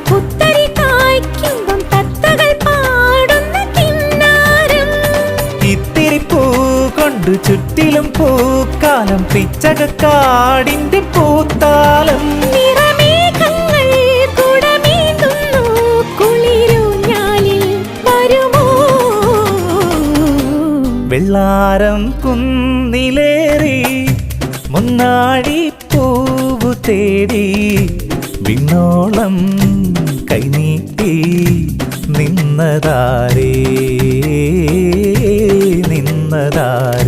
പുത്തരി കായ്ക്കുമ്പം തത്തകൾ പാടുന്ന കിന്നാരം. ഇത്തിരി പൂ കൊണ്ട് ചുറ്റിലും പൂക്കാലം പിച്ചകക്കാടിന്റെ പൂത്താലം. നിറമേഘങ്ങൾ കുടമേന്തുന്നു കുളിരൂഞ്ഞാലിൽ വരുമോ? വെള്ളാരം കുന്നിലേറി മുന്നാടി പൂവു തേടി വിണ്ണോളം കൈനീട്ടി നിന്നതാരേ നിന്നതാരേ.